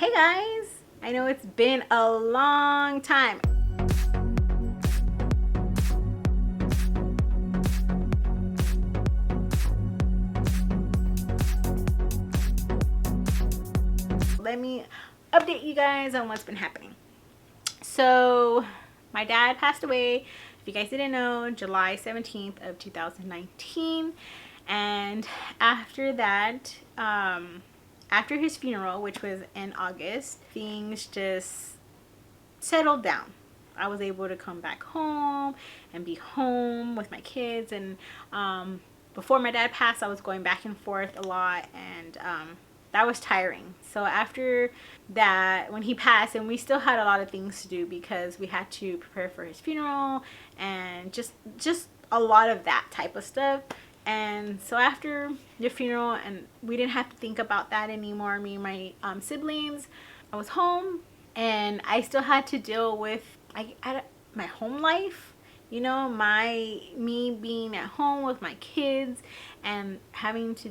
Hey guys, I know it's been a long time. Let me update you guys on what's been happening. So my dad passed away, if you guys didn't know, July 17th of 2019. And after that, after his funeral, which was in August, things just settled down. I was able to come back home and be home with my kids. And before my dad passed, I was going back and forth a lot, and that was tiring. So after that, when he passed, and we still had a lot of things to do because we had to prepare for his funeral and just a lot of that type of stuff. And so after the funeral, and we didn't have to think about that anymore, me and my siblings, I was home, and I still had to deal with my home life, you know, me being at home with my kids and having to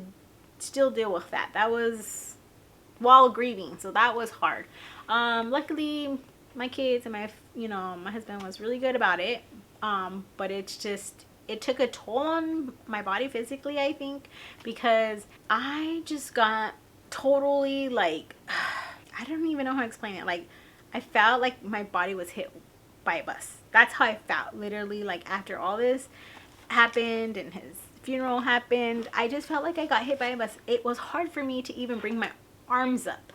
still deal with that was while grieving, so that was hard. Luckily my kids and my husband was really good about it, but it took a toll on my body physically, I think, because I just got totally like I don't even know how to explain it. Like, I felt like my body was hit by a bus. That's how I felt. Literally, like, after all this happened and his funeral happened, I just felt like I got hit by a bus. It was hard for me to even bring my arms up.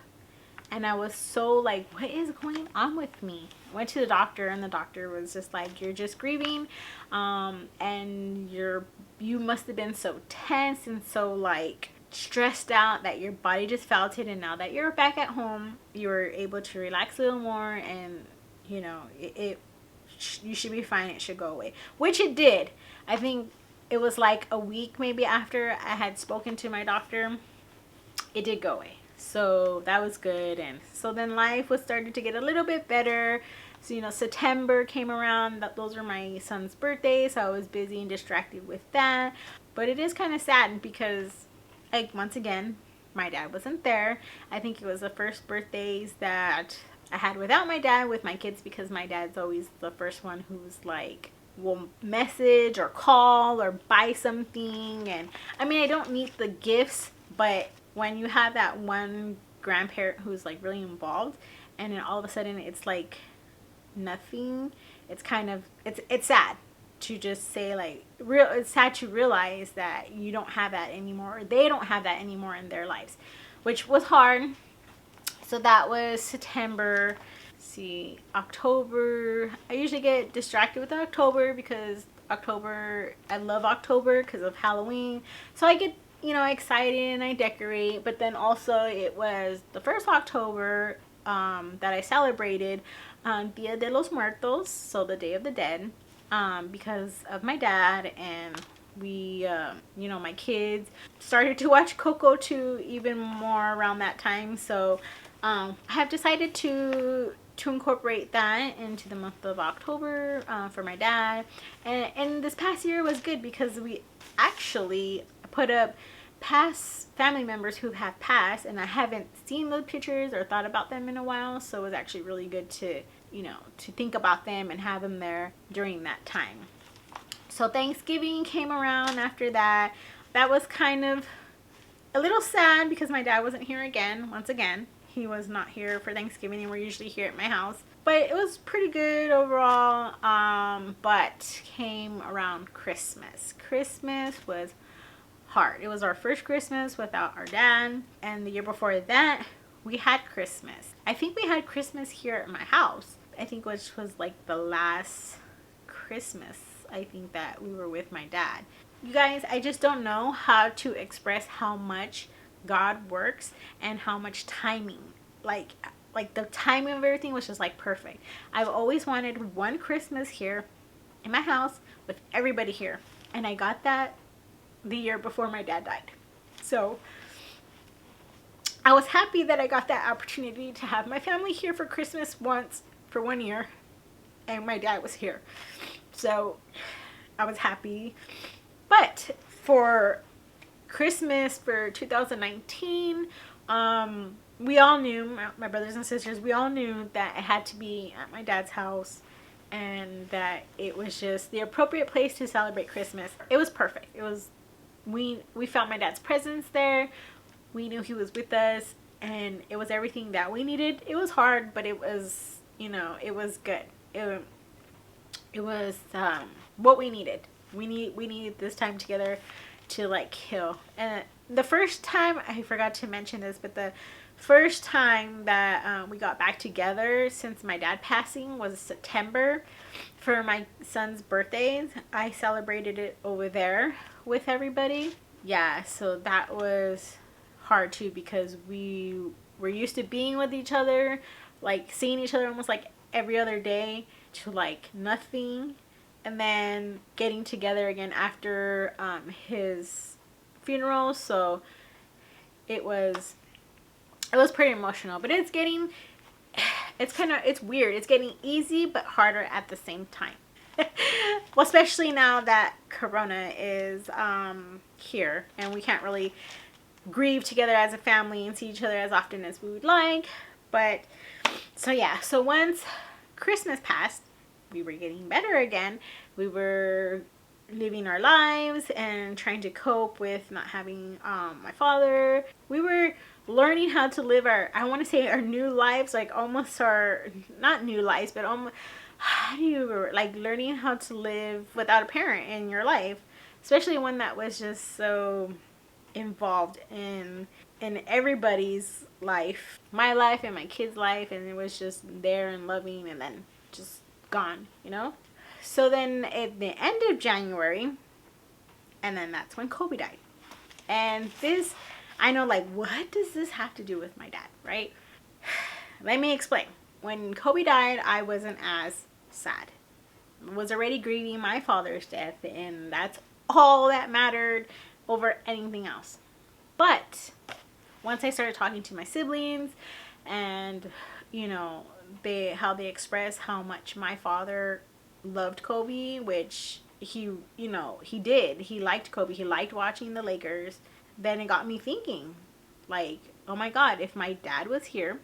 And I was so like, what is going on with me? I went to the doctor, and the doctor was just like, you're just grieving. And you must have been so tense and so like stressed out that your body just felt it, and now that you're back at home, you're able to relax a little more, and you know you should be fine. It should go away, which it did. I think it was like a week maybe after I had spoken to my doctor, it did go away, so that was good. And so then life was starting to get a little bit better. So, you know, September came around. Those were my son's birthdays, so I was busy and distracted with that. But it is kind of sad because, like, once again, my dad wasn't there. I think it was the first birthdays that I had without my dad with my kids, because my dad's always the first one who's like, will message or call or buy something. And I mean, I don't need the gifts, but when you have that one grandparent who's like really involved, and then all of a sudden it's like nothing, it's kind of, it's sad to just say, like, it's sad to realize that you don't have that anymore, or they don't have that anymore in their lives, which was hard. So that was September. See, October, I usually get distracted with October because October, I love October because of Halloween, so I get, you know, excited and I decorate. But then also it was the first October that I celebrated Dia de los Muertos, so the Day of the Dead, because of my dad. And we, you know, my kids started to watch Coco too, even more around that time. So I have decided to incorporate that into the month of October for my dad. And this past year was good because we actually put up past family members who have passed, and I haven't seen those pictures or thought about them in a while, so it was actually really good to, you know, to think about them and have them there during that time. So Thanksgiving came around after that. That was kind of a little sad because my dad wasn't here again. Once again, he was not here for Thanksgiving, and we're usually here at my house. But it was pretty good overall. But came around Christmas. Christmas was hard. It was our first Christmas without our dad, and the year before that we had Christmas. I think we had Christmas here at my house, I think, which was like the last Christmas I think that we were with my dad. You guys, I just don't know how to express how much God works and how much timing, like the timing of everything was just like perfect. I've always wanted one Christmas here in my house with everybody here, and I got that the year before my dad died. So I was happy that I got that opportunity to have my family here for Christmas once for 1 year, and my dad was here, so I was happy. But for Christmas for 2019, we all knew, my brothers and sisters, we all knew that it had to be at my dad's house, and that it was just the appropriate place to celebrate Christmas. It was perfect. It was, we felt my dad's presence there. We knew he was with us, and it was everything that we needed. It was hard, but it was, you know, it was good. It was what we needed. We needed this time together to like heal. And the first time, I forgot to mention this, but the first time that we got back together since my dad passing was September for my son's birthday. I celebrated it over there with everybody. Yeah, so that was hard too, because we were used to being with each other, like seeing each other almost like every other day, to like nothing, and then getting together again after his funeral. So it was pretty emotional, but it's getting, it's weird. It's getting easy but harder at the same time. Well, especially now that Corona is here, and we can't really grieve together as a family and see each other as often as we would like. But so yeah, so once Christmas passed, we were getting better again. We were living our lives and trying to cope with not having my father. We were learning how to live our, I want to say our new lives, like almost our, not new lives, but almost, how do you, like learning how to live without a parent in your life, especially one that was just so involved in everybody's life, my life and my kids' life, and it was just there and loving, and then just gone, you know. So then at the end of January, and then that's when Kobe died. And this, I know, like, what does this have to do with my dad, right? Let me explain. When Kobe died, I wasn't as sad. I was already grieving my father's death, and that's all that mattered over anything else. But once I started talking to my siblings, and you know, how they express how much my father loved Kobe, which he, you know, he did. He liked Kobe. He liked watching the Lakers. Then it got me thinking, like, oh my God, if my dad was here,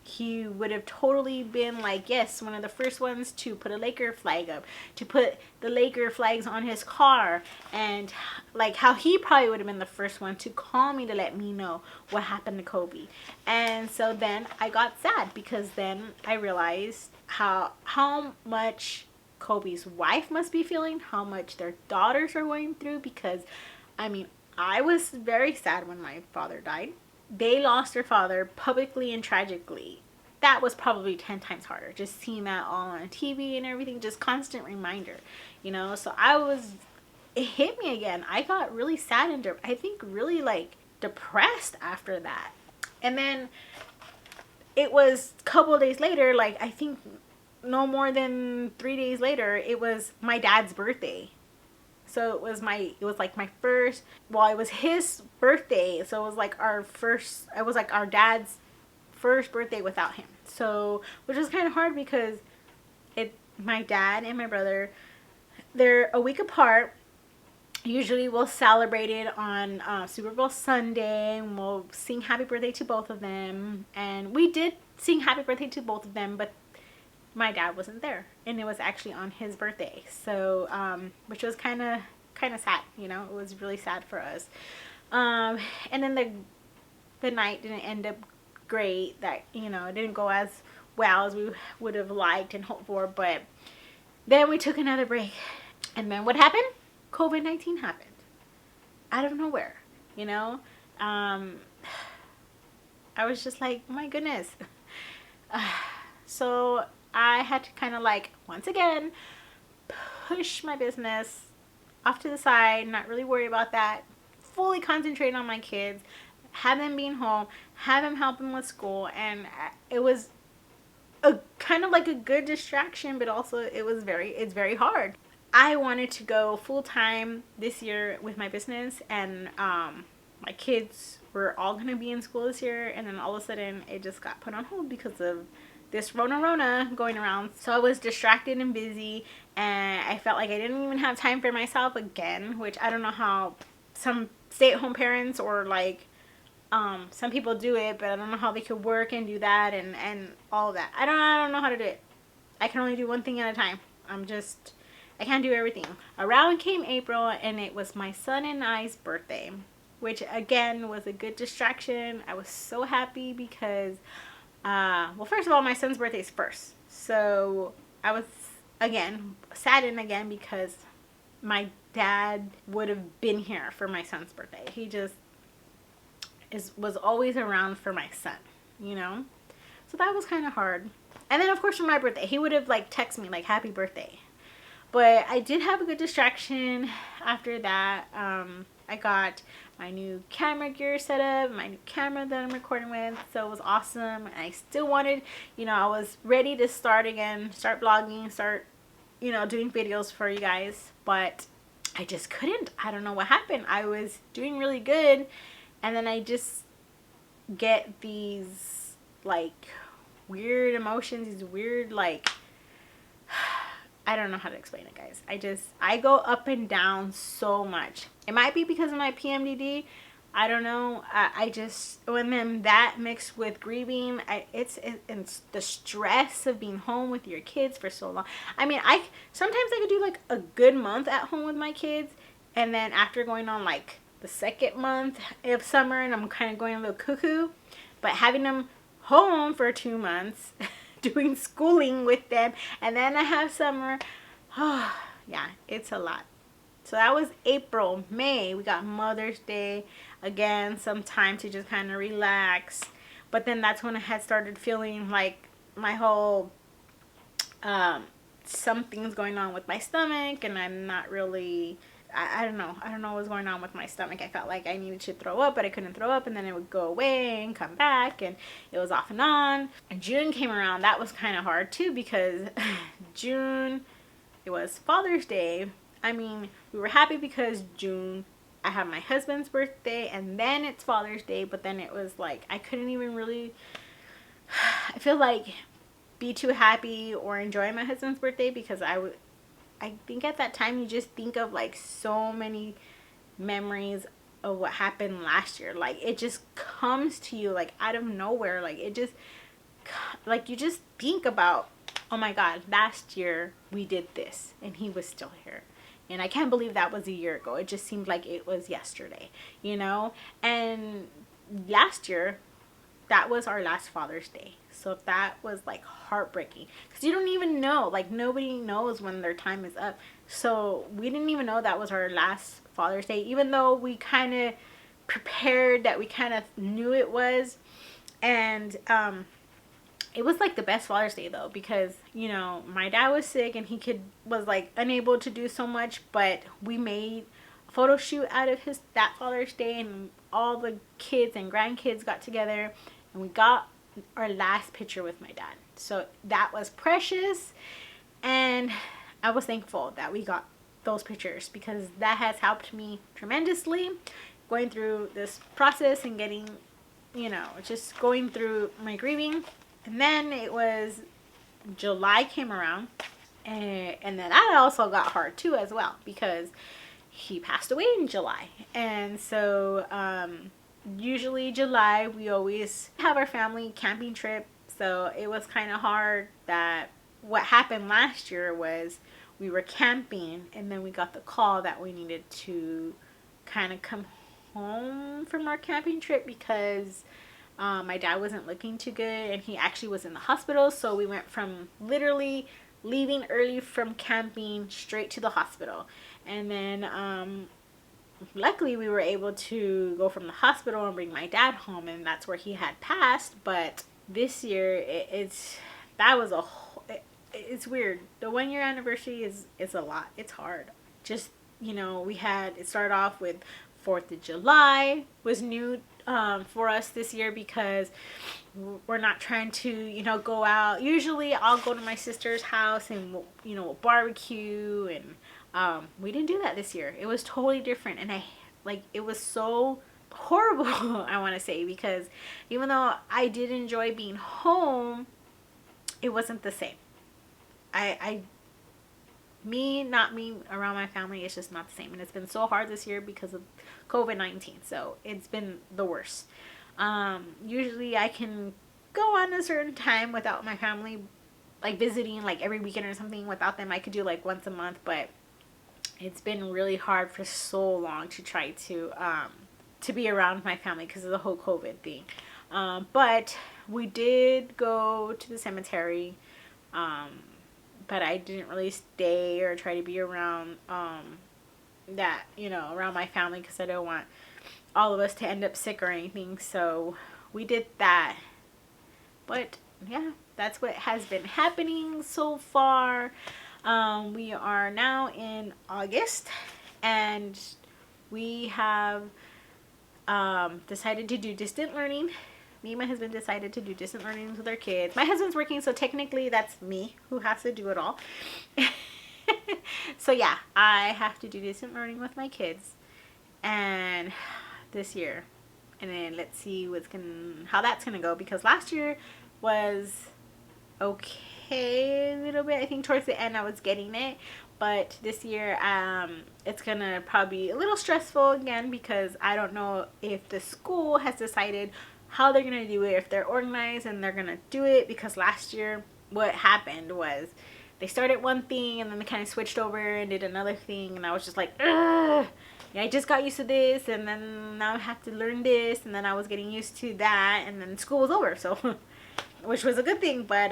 he would have totally been like, yes, one of the first ones to put a Laker flag up, to put the Laker flags on his car, and like how he probably would have been the first one to call me to let me know what happened to Kobe. And so then I got sad, because then I realized how much Kobe's wife must be feeling, how much their daughters are going through, because I mean, I was very sad when my father died. They lost their father publicly and tragically. That was probably 10 times harder. Just seeing that all on TV and everything, just constant reminder, you know. So it hit me again. I got really sad and I think really like depressed after that. And then it was a couple of days later, like I think no more than 3 days later, it was my dad's birthday. So it was like my first, well, it was his birthday. So it was like our dad's first birthday without him. So, which was kind of hard, because my dad and my brother, they're a week apart. Usually we'll celebrate it on Super Bowl Sunday, and we'll sing happy birthday to both of them. And we did sing happy birthday to both of them, but my dad wasn't there, and it was actually on his birthday. So which was kind of sad, you know. It was really sad for us. And then the night didn't end up great. That, you know, it didn't go as well as we would have liked and hoped for. But then we took another break, and then what happened? COVID-19 happened out of nowhere, you know. I was just like, oh my goodness. So I had to kind of like, once again, push my business off to the side, not really worry about that, fully concentrate on my kids, have them being home, have them help them with school. And it was a kind of like a good distraction, but also it's very hard. I wanted to go full-time this year with my business, and my kids were all going to be in school this year, and then all of a sudden it just got put on hold because of this Rona going around. So I was distracted and busy, and I felt like I didn't even have time for myself again, which I don't know how some stay-at-home parents or like Some people do it, but I don't know how they could work and do that and all of that. I don't know how to do it. I can only do one thing at a time. I can't do everything. Around came April, and it was my son and I's birthday, which again was a good distraction. I was so happy because, well, first of all, my son's birthday is first. So I was, again, saddened again because my dad would have been here for my son's birthday. He just was always around for my son, you know? So that was kind of hard. And then, of course, for my birthday, he would have, like, texted me, like, happy birthday. But I did have a good distraction after that. I got my new camera gear set up, my new camera that I'm recording with. So it was awesome. And I still wanted, you know, I was ready to start again, start vlogging, start, you know, doing videos for you guys. But I just couldn't. I don't know what happened. I was doing really good. And then I just get these, like, weird emotions, these weird, like, I don't know how to explain it, guys. I go up and down so much. It might be because of my PMDD. I don't know. I just, when then that mixed with grieving, it's the stress of being home with your kids for so long. I mean, sometimes I could do like a good month at home with my kids, and then after going on like the second month of summer, and I'm kind of going a little cuckoo, but having them home for 2 months doing schooling with them, and then I have summer. Oh yeah, it's a lot. So that was April. May, we got Mother's Day, again, some time to just kind of relax. But then that's when I had started feeling like my whole something's going on with my stomach, and I'm not really, I don't know what's going on with my stomach. I felt like I needed to throw up, but I couldn't throw up, and then it would go away and come back, and it was off and on. And June came around. That was kind of hard too, because June, it was Father's Day. I mean, we were happy because June, I had my husband's birthday, and then it's Father's Day, but then it was like, I couldn't even really, I feel like, be too happy or enjoy my husband's birthday, because I think at that time you just think of like so many memories of what happened last year. Like, it just comes to you like out of nowhere. Like, it just, like, you just think about, oh my God, last year we did this and he was still here. And I can't believe that was a year ago. It just seemed like it was yesterday, you know? And last year, that was our last Father's Day. So that was like heartbreaking, because you don't even know, like, nobody knows when their time is up. So we didn't even know that was our last Father's Day, even though we kind of prepared that we kind of knew it was. And it was like the best Father's Day though, because, you know, my dad was sick and he was like unable to do so much, but we made a photo shoot out of that Father's Day, and all the kids and grandkids got together, and we got our last picture with my dad. So that was precious, and I was thankful that we got those pictures, because that has helped me tremendously going through this process and getting, you know, just going through my grieving. And then it was July came around, and then that also got hard too as well, because he passed away in July. And so usually July we always have our family camping trip. So it was kind of hard that what happened last year was we were camping, and then we got the call that we needed to kind of come home from our camping trip, because my dad wasn't looking too good, and he actually was in the hospital. So we went from literally leaving early from camping straight to the hospital. And then luckily we were able to go from the hospital and bring my dad home, and that's where he had passed. But this year it's weird. The 1 year anniversary is a lot. It's hard. Just, you know, it started off with 4th of July was new for us this year, because we're not trying to, you know, go out. Usually I'll go to my sister's house and, you know, we'll barbecue, and we didn't do that this year. It was totally different, and it was so horrible I want to say, because even though I did enjoy being home, it wasn't the same. Not being around my family, it's just not the same. And it's been so hard this year because of COVID-19. So it's been the worst. Usually I can go on a certain time without my family, like visiting like every weekend or something. Without them I could do like once a month, but it's been really hard for so long to try to be around my family because of the whole COVID thing. But we did go to the cemetery, but I didn't really stay or try to be around that, you know, around my family, because I don't want all of us to end up sick or anything. So we did that. But yeah, that's what has been happening so far. We are now in August, and we have decided to do distant learning. Me and my husband decided to do distant learning with our kids. My husband's working, so technically that's me who has to do it all. So yeah, I have to do distant learning with my kids, and this year, and then let's see how that's gonna go, because last year was okay a little bit. I think towards the end I was getting it, but this year it's gonna probably be a little stressful again, because I don't know if the school has decided how they're gonna do it, if they're organized and they're gonna do it. Because last year what happened was they started one thing and then they kind of switched over and did another thing, and I was just like, ugh, yeah, I just got used to this, and then now I have to learn this, and then I was getting used to that, and then school was over, so which was a good thing. But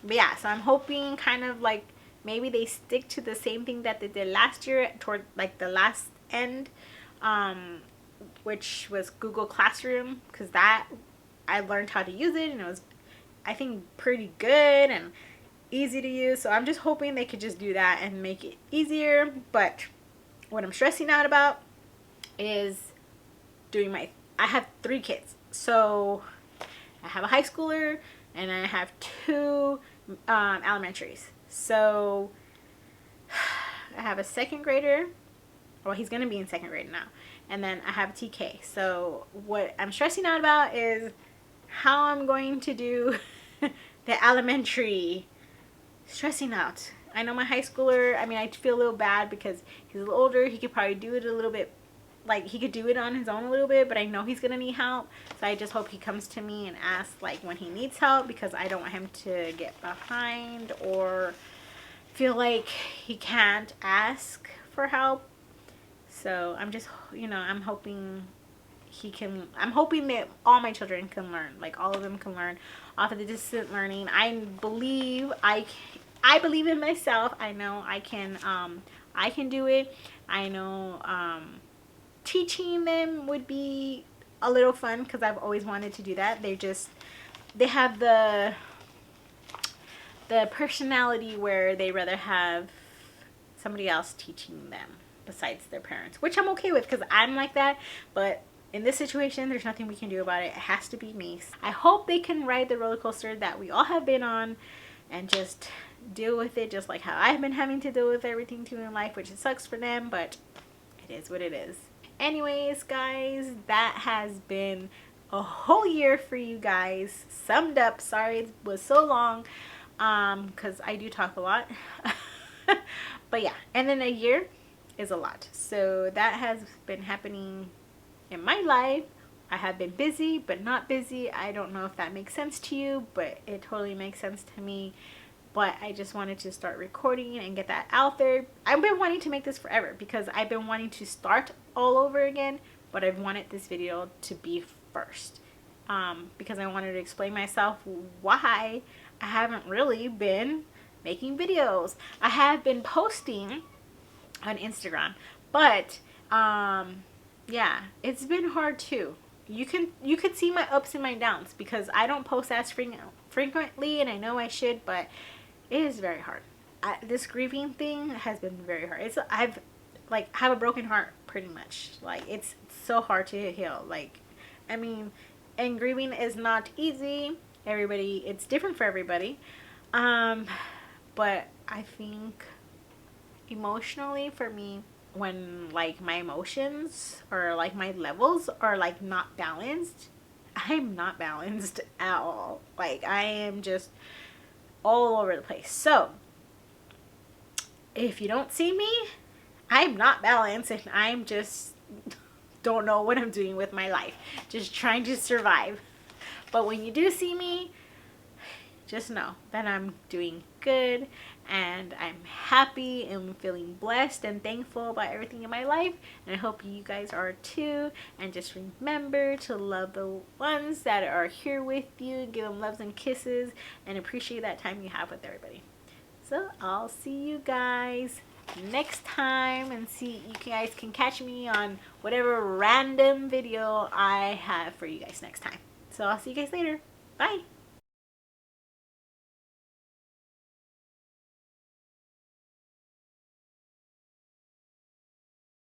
yeah, so I'm hoping kind of like maybe they stick to the same thing that they did last year toward like the last end, which was Google Classroom, because that I learned how to use it, and it was, I think, pretty good and easy to use. So I'm just hoping they could just do that and make it easier. But what I'm stressing out about is doing I have 3 kids, so I have a high schooler and I have 2 elementaries. So I have a 2nd grader. Well, he's gonna be in 2nd grade now, and then I have TK. So what I'm stressing out about is how I'm going to do the elementary. Stressing out. I know my high schooler, I mean, I feel a little bad because he's a little older. He could probably do it a little bit, like he could do it on his own a little bit, but I know he's gonna need help. So I just hope he comes to me and asks like when he needs help, because I don't want him to get behind or feel like he can't ask for help. So I'm just, you know, I'm hoping that all my children can learn, like all of them can learn off of the distant learning. I believe in myself. I know I can do it. I know teaching them would be a little fun, because I've always wanted to do that. They have the personality where they rather have somebody else teaching them besides their parents, which I'm okay with, because I'm like that. But in this situation, there's nothing we can do about it. It has to be me. I hope they can ride the roller coaster that we all have been on and just deal with it, just like how I've been having to deal with everything too in life, which it sucks for them, but it is what it is. Anyways, guys, that has been a whole year for you guys summed up. Sorry it was so long, because I do talk a lot. But yeah, and then a year is a lot. So that has been happening in my life. I have been busy but not busy. I don't know if that makes sense to you, but it totally makes sense to me. But I just wanted to start recording and get that out there. I've been wanting to make this forever, because I've been wanting to start all over again, but I've wanted this video to be first, because I wanted to explain myself why I haven't really been making videos. I have been posting on Instagram, but yeah, it's been hard too. You could see my ups and my downs, because I don't post as frequently, and I know I should, but it is very hard. This grieving thing has been very hard. I've have a broken heart pretty much. Like it's so hard to heal. Like, I mean, and grieving is not easy. It's different for everybody. But I think emotionally for me, when like my emotions or like my levels are like not balanced, I'm not balanced at all. Like I am just all over the place. So if you don't see me, I'm not balanced, and I'm just don't know what I'm doing with my life. Just trying to survive. But when you do see me, just know that I'm doing good and I'm happy and feeling blessed and thankful about everything in my life. And I hope you guys are too. And just remember to love the ones that are here with you. Give them loves and kisses and appreciate that time you have with everybody. So I'll see you guys next time, and see you guys can catch me on whatever random video I have for you guys next time. So I'll see you guys later. Bye.